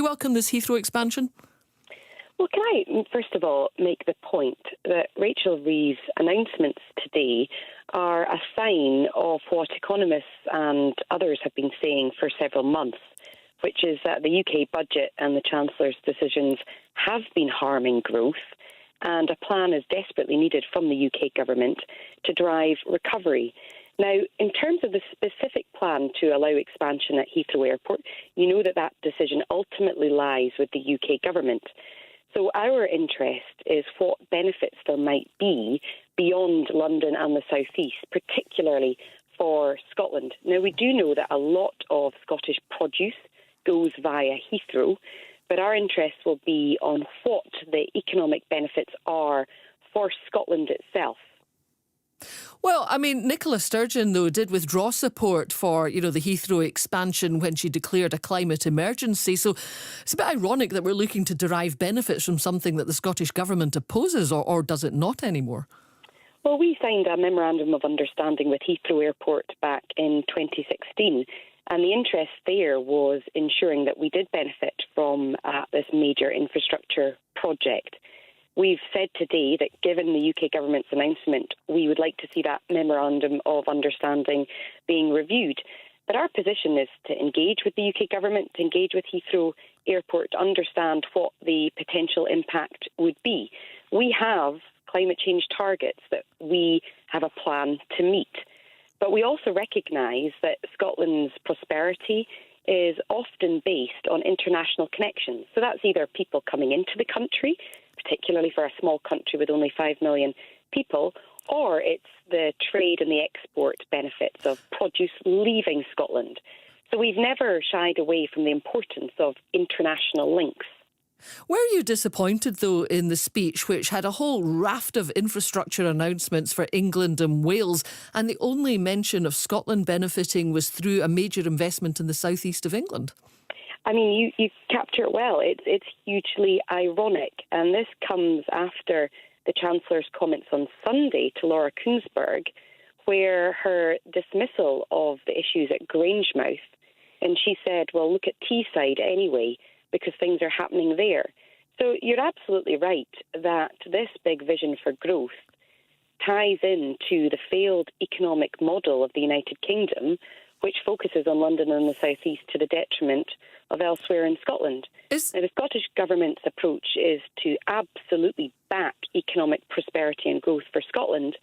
You welcome this Heathrow expansion? Well, can I, first of all, make the point that Rachel Reeves' announcements today are a sign of what economists and others have been saying for several months, which is that the UK budget and the Chancellor's decisions have been harming growth, and a plan is desperately needed from the UK government to drive recovery. Now, in terms of the specific plan to allow expansion at Heathrow Airport, you know that decision ultimately lies with the UK government. So our interest is what benefits there might be beyond London and the South East, particularly for Scotland. Now, we do know that a lot of Scottish produce goes via Heathrow, but our interest will be on what the economic benefits are for Scotland itself. Well, I mean, Nicola Sturgeon, though, did withdraw support for, the Heathrow expansion when she declared a climate emergency. So it's a bit ironic that we're looking to derive benefits from something that the Scottish Government opposes, or does it not anymore? Well, we signed a memorandum of understanding with Heathrow Airport back in 2016. And the interest there was ensuring that we did benefit from this major infrastructure project. We've said today that given the UK government's announcement, we would like to see that memorandum of understanding being reviewed. But our position is to engage with the UK government, to engage with Heathrow Airport, to understand what the potential impact would be. We have climate change targets that we have a plan to meet. But we also recognise that Scotland's prosperity is often based on international connections. So that's either people coming into the country, particularly for a small country with only 5 million people, or it's the trade and the export benefits of produce leaving Scotland. So we've never shied away from the importance of international links. Were you disappointed, though, in the speech, which had a whole raft of infrastructure announcements for England and Wales, and the only mention of Scotland benefiting was through a major investment in the southeast of England? I mean, you capture it well. It's hugely ironic, and this comes after the Chancellor's comments on Sunday to Laura Kuenssberg, where her dismissal of the issues at Grangemouth, and she said, well, look at Teesside anyway, because things are happening there. So you're absolutely right that this big vision for growth ties into the failed economic model of the United Kingdom, which focuses on London and the South East to the detriment of elsewhere in Scotland. Now, the Scottish Government's approach is to absolutely back economic prosperity and growth for Scotland,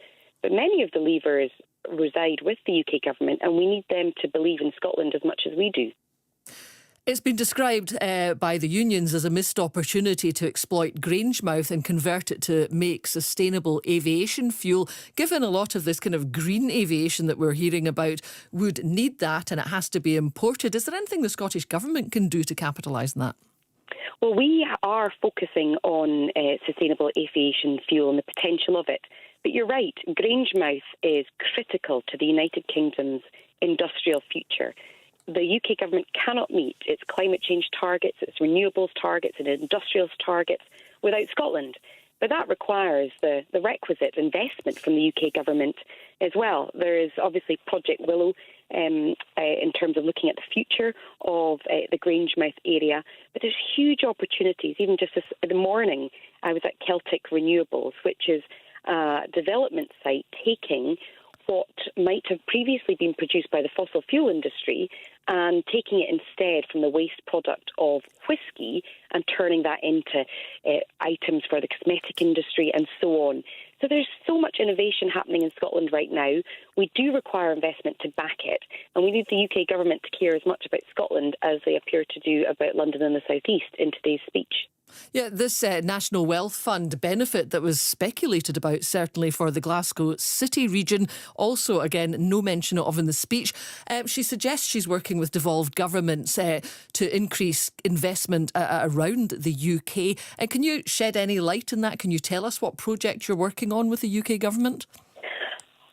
but many of the levers reside with the UK Government, and we need them to believe in Scotland as much as we do. It's been described by the unions as a missed opportunity to exploit Grangemouth and convert it to make sustainable aviation fuel. Given a lot of this kind of green aviation that we're hearing about would need that, and it has to be imported, is there anything the Scottish Government can do to capitalise on that? Well, we are focusing on sustainable aviation fuel and the potential of it. But you're right, Grangemouth is critical to the United Kingdom's industrial future. The UK government cannot meet its climate change targets, its renewables targets and industrials targets without Scotland. But that requires the requisite investment from the UK government as well. There is obviously Project Willow in terms of looking at the future of the Grangemouth area. But there's huge opportunities. Even just this morning, I was at Celtic Renewables, which is a development site taking what might have previously been produced by the fossil fuel industry and taking it instead from the waste product of whisky and turning that into items for the cosmetic industry and so on. So there's so much innovation happening in Scotland right now. We do require investment to back it, and we need the UK government to care as much about Scotland as they appear to do about London and the South East in today's speech. Yeah, this National Wealth Fund benefit that was speculated about, certainly for the Glasgow City region, also, again, no mention of in the speech. She suggests she's working with devolved governments to increase investment around the UK. Can you shed any light on that? Can you tell us what project you're working on with the UK government?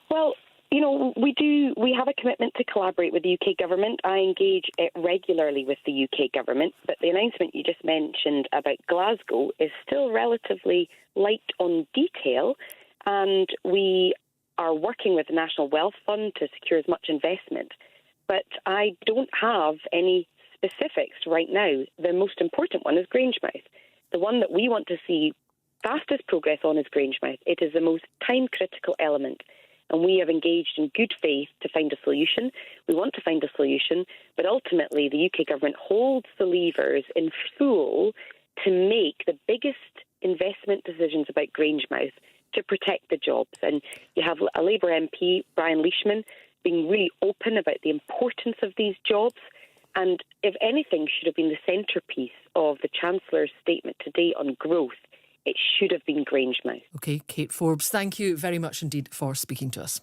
Well, you know, we have a commitment to collaborate with the UK government. I engage regularly with the UK government, but the announcement you just mentioned about Glasgow is still relatively light on detail, and we are working with the National Wealth Fund to secure as much investment. But I don't have any specifics right now, the most important one is Grangemouth. The one that we want to see fastest progress on is Grangemouth. It is the most time-critical element, and we have engaged in good faith to find a solution. We want to find a solution, but ultimately the UK government holds the levers in full to make the biggest investment decisions about Grangemouth to protect the jobs. And you have a Labour MP, Brian Leishman, being really open about the importance of these jobs, and if anything should have been the centrepiece of the Chancellor's statement today on growth, it should have been Grangemouth. OK, Kate Forbes, thank you very much indeed for speaking to us.